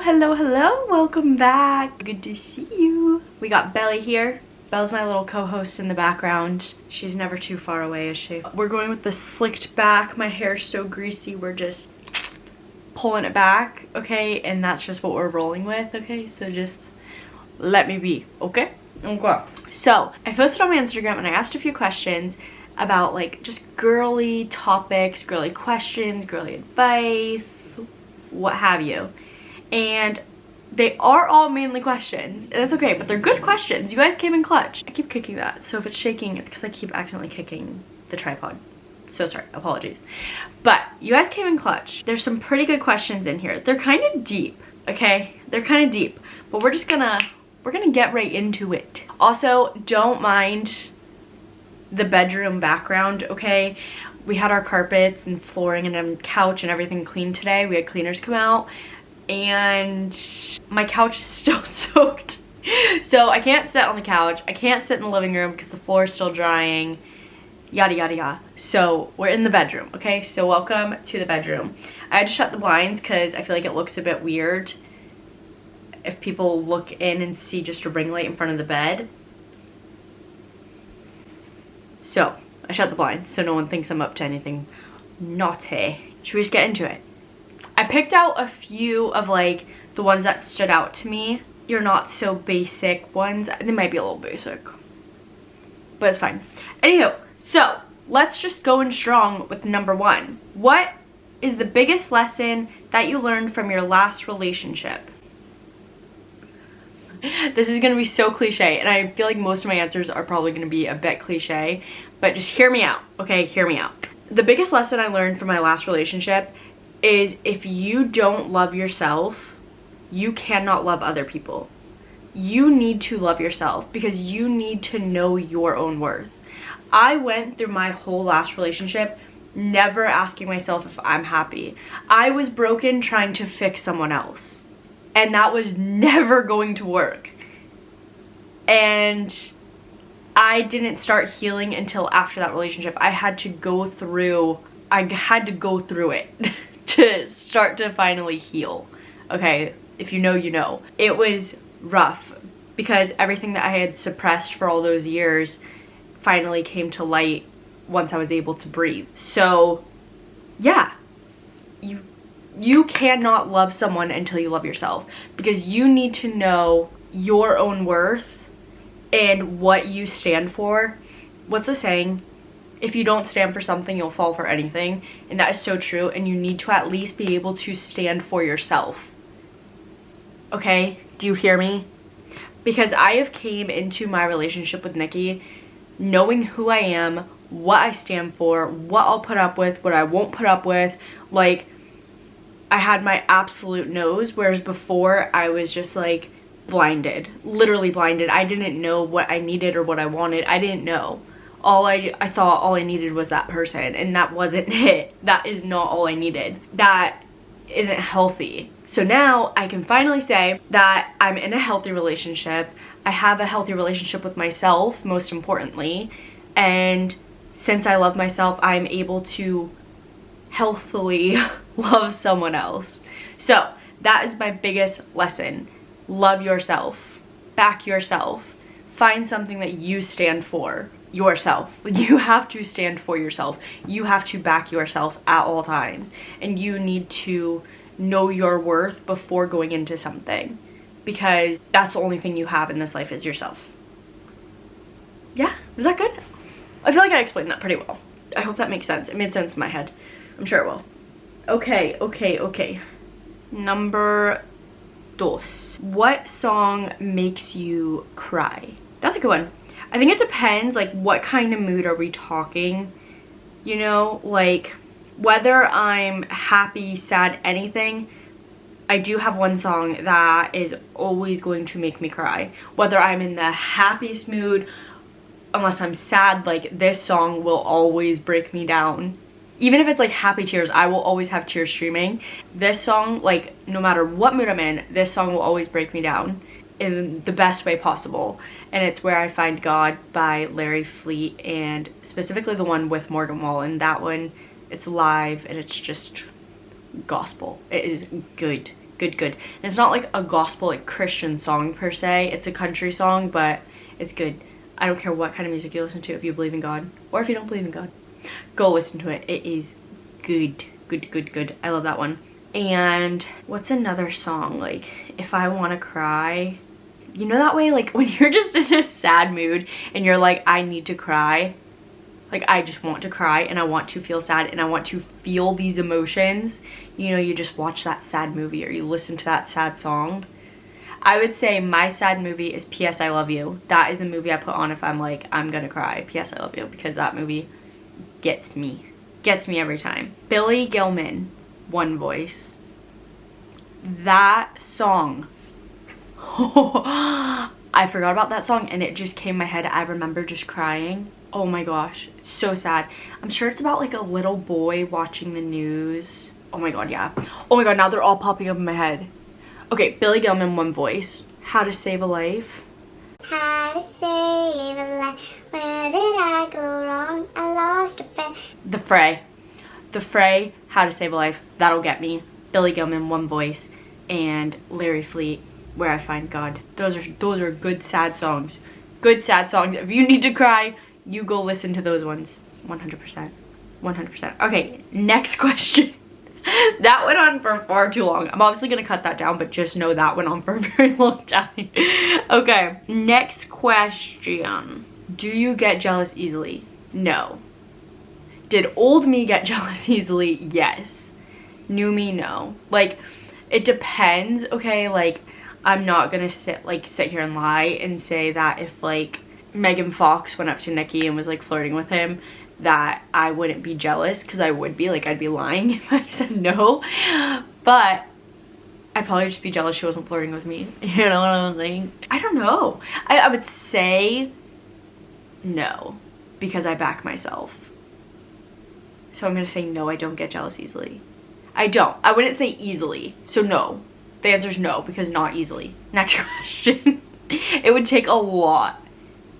Hello, welcome back. Good to see you. We got Belly here. Belle's my little co-host in the background. She's never too far away, is she? We're going with the slicked back. My hair's so greasy, we're just pulling it back, okay? And that's just what we're rolling with, okay? So just let me be, okay? Okay. So I posted on my Instagram and I asked a few questions about like just girly topics, girly questions, girly advice, what have you. And they are all mainly questions, and that's okay, but they're good questions. You guys came in clutch. I keep kicking that, so if it's shaking, it's because I keep accidentally kicking the tripod. So sorry, apologies. But you guys came in clutch. There's some pretty good questions in here. They're kind of deep, okay? They're kind of deep, but we're gonna get right into it. Also, don't mind the bedroom background, okay? We had our carpets and flooring and couch and everything cleaned today. We had cleaners come out and my couch is still soaked. So I can't sit on the couch. I can't sit in the living room because the floor is still drying, yada yada yada. So we're in the bedroom, okay? So welcome to the bedroom. I had to shut the blinds because I feel like it looks a bit weird if people look in and see just a ring light in front of the bed. So I shut the blinds so no one thinks I'm up to anything naughty. Should we just get into it? I picked out a few of like the ones that stood out to me. You're not so basic ones. They might be a little basic, but it's fine. Anywho, so let's just go in strong with number one. What is the biggest lesson that you learned from your last relationship? This is gonna be so cliche, and I feel like most of my answers are probably gonna be a bit cliche, but just hear me out, okay? Hear me out. The biggest lesson I learned from my last relationship is if you don't love yourself, you cannot love other people. You need to love yourself because you need to know your own worth. I went through my whole last relationship never asking myself if I'm happy. I was broken trying to fix someone else, and that was never going to work. And I didn't start healing until after that relationship. I had to go through it to start to finally heal. Okay, if you know, you know. It was rough because everything that I had suppressed for all those years finally came to light once I was able to breathe. So yeah, you cannot love someone until you love yourself because you need to know your own worth and what you stand for. What's the saying? If you don't stand for something, you'll fall for anything. And that is so true. And you need to at least be able to stand for yourself. Okay? Do you hear me? Because I have came into my relationship with Nikki knowing who I am, what I stand for, what I'll put up with, what I won't put up with. Like, I had my absolute no's, whereas before I was just like blinded. Literally blinded. I didn't know what I needed or what I wanted. I didn't know. I thought all I needed was that person, and that wasn't it. That is not all I needed. That isn't healthy. So now I can finally say that I'm in a healthy relationship. I have a healthy relationship with myself, most importantly. And since I love myself, I'm able to healthily love someone else. So that is my biggest lesson. Love yourself. Back yourself. Find something that you stand for. Yourself. You have to stand for yourself. You have to back yourself at all times, and you need to know your worth before going into something, because that's the only thing you have in this life is yourself. Yeah, was that good? I feel like I explained that pretty well. I hope that makes sense. It made sense in my head. I'm sure it will. Okay. Number dos. What song makes you cry? That's a good one. I think it depends, like, what kind of mood are we talking? You know, like, whether I'm happy, sad, anything, I do have one song that is always going to make me cry. Whether I'm in the happiest mood, unless I'm sad, like, this song will always break me down. Even if it's, like, happy tears, I will always have tears streaming. This song, like, no matter what mood I'm in, this song will always break me down in the best way possible. And it's Where I Find God by Larry Fleet, and specifically the one with Morgan Wallen. That one, it's live and it's just gospel. It is good. good, good. And it's not like a gospel, like Christian song per se. It's a country song, but it's good. I don't care what kind of music you listen to, if you believe in God or if you don't believe in God. Go listen to it. It is good, good, good, good. I love that one. And what's another song? Like, if I want to cry, you know that way, like when you're just in a sad mood and you're like, I need to cry. Like, I just want to cry and I want to feel sad and I want to feel these emotions. You know, you just watch that sad movie or you listen to that sad song. I would say my sad movie is P.S. I Love You. That is a movie I put on if I'm like, I'm gonna cry. P.S. I Love You, because that movie gets me. Gets me every time. Billy Gilman, One Voice. That song. I forgot about that song and it just came in my head. I remember just crying. Oh my gosh, it's so sad. I'm sure it's about like a little boy watching the news. Oh my god, yeah. Oh my god, now they're all popping up in my head. Okay, Billy Gilman, One Voice. How to Save a Life. How to save a life. Where did I go wrong? I lost a friend. The Fray. The Fray, How to Save a Life. That'll get me. Billy Gilman, One Voice. And Larry Fleet, Where I Find God. Those are good sad songs. Good sad songs. If you need to cry, you go listen to those ones. 100%. 100%. Okay, next question. That went on for far too long. I'm obviously gonna cut that down, but just know that went on for a very long time. Okay, next question. Do you get jealous easily? No. Did old me get jealous easily? Yes. New me? No. Like, it depends, okay? Like, I'm not gonna sit here and lie and say that if like Megan Fox went up to Nicki and was like flirting with him, that I wouldn't be jealous, because I would be. Like, I'd be lying if I said no. But I'd probably just be jealous she wasn't flirting with me. You know what I'm saying? I don't know. I would say no, because I back myself. So I'm gonna say no, I don't get jealous easily. I don't. I wouldn't say easily. So no. The answer is no, because not easily. Next question. It would take a lot.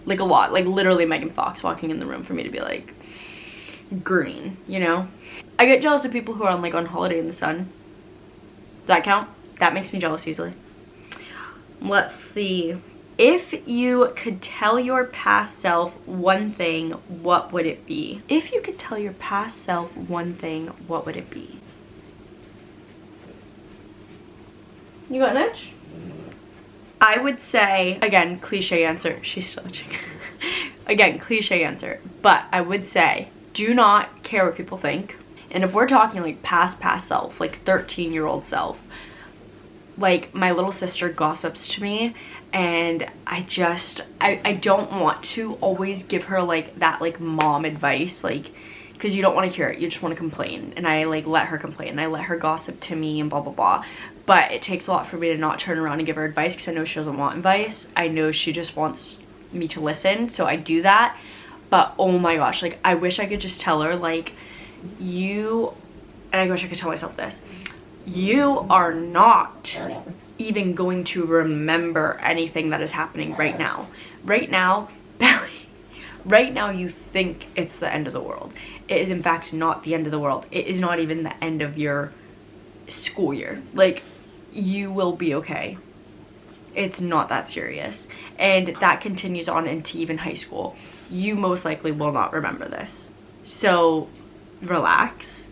Like a lot. Like literally Megan Fox walking in the room for me to be like, green, you know? I get jealous of people who are on holiday in the sun. Does that count? That makes me jealous easily. Let's see. If you could tell your past self one thing, what would it be? If you could tell your past self one thing, what would it be? You got an itch? I would say, again, cliche answer. She's still itching. Again, cliche answer. But I would say, do not care what people think. And if we're talking like past self, like 13-year-old self, like my little sister gossips to me, and I don't want to always give her like that like mom advice, like, because you don't want to hear it, you just want to complain. And I like let her complain and I let her gossip to me and blah blah blah. But it takes a lot for me to not turn around and give her advice, because I know she doesn't want advice. I know she just wants me to listen, so I do that. But oh my gosh, like I wish I could just tell her like, and I wish I could tell myself this, you are not even going to remember anything that is happening right now. Right now, Belly, right now you think it's the end of the world. It is in fact not the end of the world. It is not even the end of your school year. Like, you will be okay. It's not that serious. And that continues on into even high school. You most likely will not remember this. So relax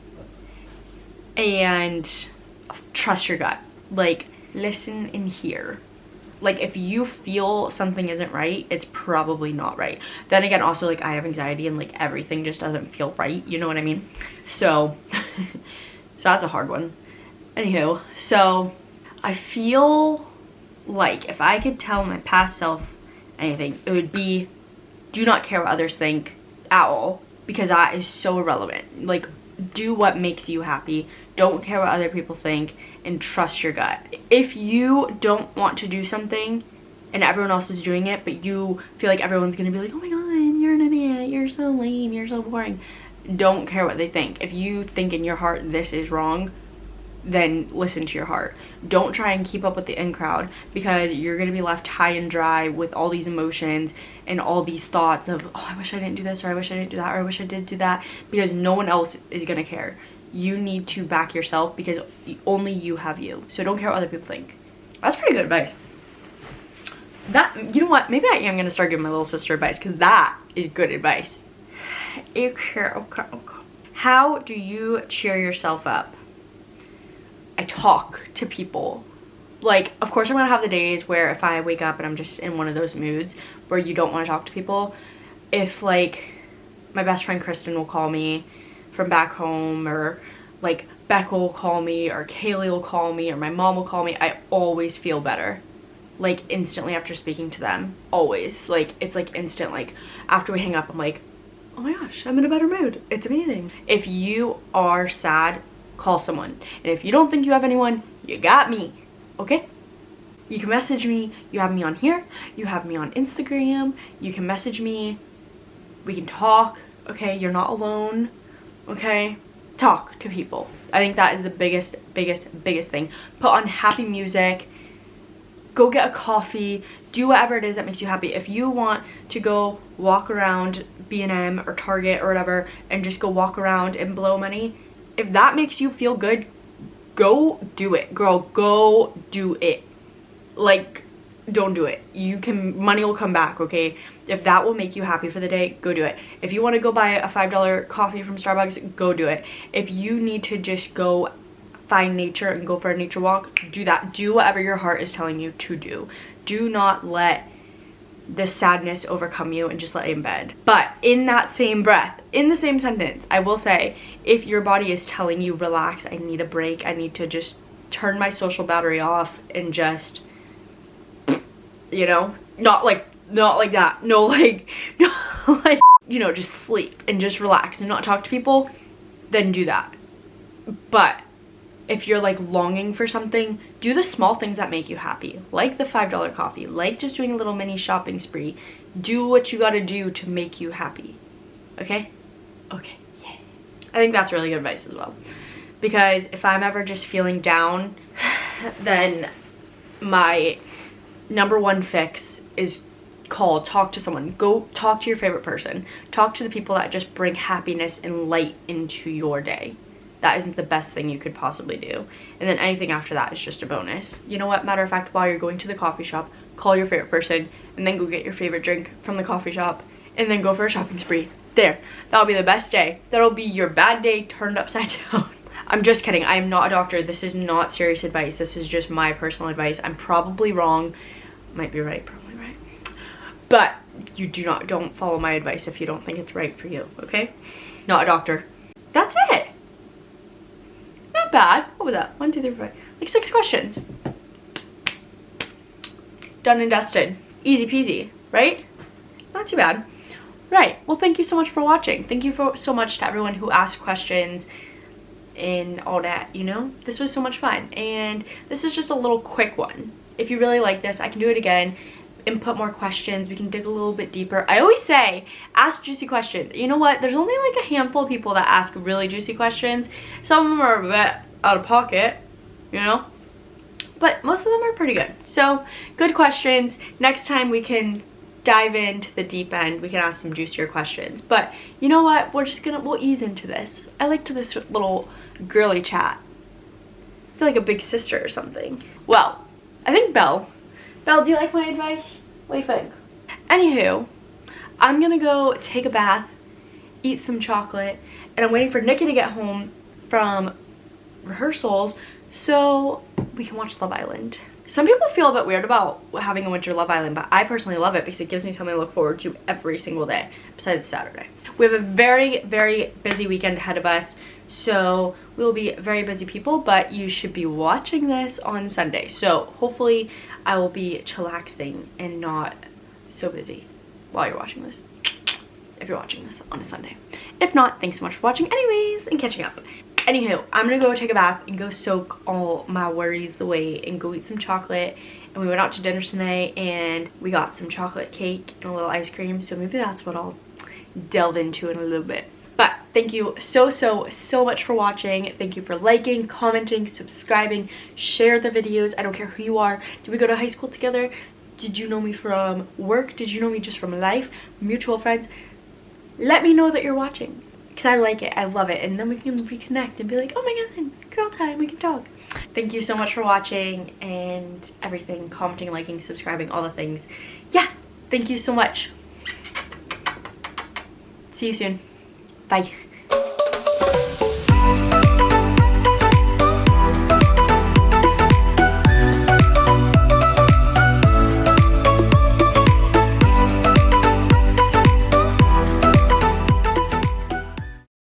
and trust your gut. Like, listen and hear. Like, if you feel something isn't right, it's probably not right. Then again, also, like, I have anxiety and like everything just doesn't feel right, you know what I mean? So so that's a hard one. Anywho, so I feel like if I could tell my past self anything, it would be, do not care what others think at all, because that is so irrelevant. Like, do what makes you happy. Don't care what other people think, and trust your gut. If you don't want to do something and everyone else is doing it, but you feel like everyone's gonna be like, oh my god, you're an idiot, you're so lame, you're so boring, don't care what they think. If you think in your heart this is wrong, then listen to your heart. Don't try and keep up with the in crowd, because you're gonna be left high and dry with all these emotions and all these thoughts of, oh, I wish I didn't do this, or I wish I didn't do that, or I wish I did do that, because no one else is gonna care. You need to back yourself because only you have you. So don't care what other people think. That's pretty good advice. That, you know what? Maybe I am gonna start giving my little sister advice because that is good advice. Okay. How do you cheer yourself up? I talk to people. Like, of course I'm gonna have the days where if I wake up and I'm just in one of those moods where you don't want to talk to people. If like my best friend Kristen will call me from back home, or like Becca will call me, or Kaylee will call me, or my mom will call me, I always feel better. Like instantly after speaking to them. Always. Like it's like instant. Like after we hang up I'm like, oh my gosh, I'm in a better mood. It's amazing. If you are sad, call someone. And if you don't think you have anyone, you got me. Okay? You can message me. You have me on here. You have me on Instagram. You can message me. We can talk. Okay? You're not alone. Okay? Talk to people. I think that is the biggest thing. Put on happy music. Go get a coffee. Do whatever it is that makes you happy. If you want to go walk around B&M or Target or whatever and just go walk around and blow money, if that makes you feel good, go do it, girl. Go do it. Like, don't do it. You can, money will come back, okay? If that will make you happy for the day, go do it. If you want to go buy a $5 coffee from Starbucks, go do it. If you need to just go find nature and go for a nature walk, do that. Do whatever your heart is telling you to do. Do not let the sadness overcome you and just lay in bed. But in that same breath, in the same sentence, I will say, if your body is telling you relax, I need a break, I need to just turn my social battery off and just, you know, not like that, no, like, no, like, you know, just sleep and just relax and not talk to people, then do that. But if you're like longing for something, do the small things that make you happy, like the $5 coffee, like just doing a little mini shopping spree. Do what you gotta do to make you happy. Okay? Okay, yeah. I think that's really good advice as well. Because if I'm ever just feeling down, then my #1 fix is call, talk to someone. Go talk to your favorite person. Talk to the people that just bring happiness and light into your day. That isn't the best thing you could possibly do. And then anything after that is just a bonus. You know what? Matter of fact, while you're going to the coffee shop, call your favorite person and then go get your favorite drink from the coffee shop and then go for a shopping spree. There. That'll be the best day. That'll be your bad day turned upside down. I'm just kidding. I am not a doctor. This is not serious advice. This is just my personal advice. I'm probably wrong. Might be right. Probably right. But you don't follow my advice if you don't think it's right for you. Okay? Not a doctor. That's it. Not bad. What was that? 1, 2, 3, 4, 5. Like 6 questions. Done and dusted. Easy peasy, right? Not too bad. Right. Well, thank you so much for watching. Thank you so much to everyone who asked questions and all that, you know? This was so much fun. And this is just a little quick one. If you really like this, I can do it again. Input more questions. We can dig a little bit deeper. I always say, ask juicy questions. You know what? There's only like a handful of people that ask really juicy questions. Some of them are a bit out of pocket, you know? But most of them are pretty good. So, good questions. Next time we can dive into the deep end. We can ask some juicier questions. But you know what? We'll ease into this. I like this little girly chat. I feel like a big sister or something. Well, I think Belle, do you like my advice? What do you think? Anywho, I'm gonna go take a bath, eat some chocolate, and I'm waiting for Nikki to get home from rehearsals so we can watch Love Island. Some people feel a bit weird about having a winter Love Island, but I personally love it because it gives me something to look forward to every single day, besides Saturday. We have a very, very busy weekend ahead of us, so we'll be very busy people, but you should be watching this on Sunday. So hopefully I will be chillaxing and not so busy while you're watching this, if you're watching this on a Sunday. If not, thanks so much for watching anyways and catching up. Anywho, I'm gonna go take a bath and go soak all my worries away and go eat some chocolate. And we went out to dinner tonight and we got some chocolate cake and a little ice cream, so maybe that's what I'll delve into in a little bit. But thank you so much for watching. Thank you for liking, commenting, subscribing, share the videos. I don't care who you are. Did we go to high school together? Did you know me from work? Did you know me just from life? Mutual friends? Let me know that you're watching. because I like it. I love it. And then we can reconnect and be like, oh my god, girl time, we can talk. Thank you so much for watching and everything. Commenting, liking, subscribing, all the things. Yeah, thank you so much. See you soon. Bye.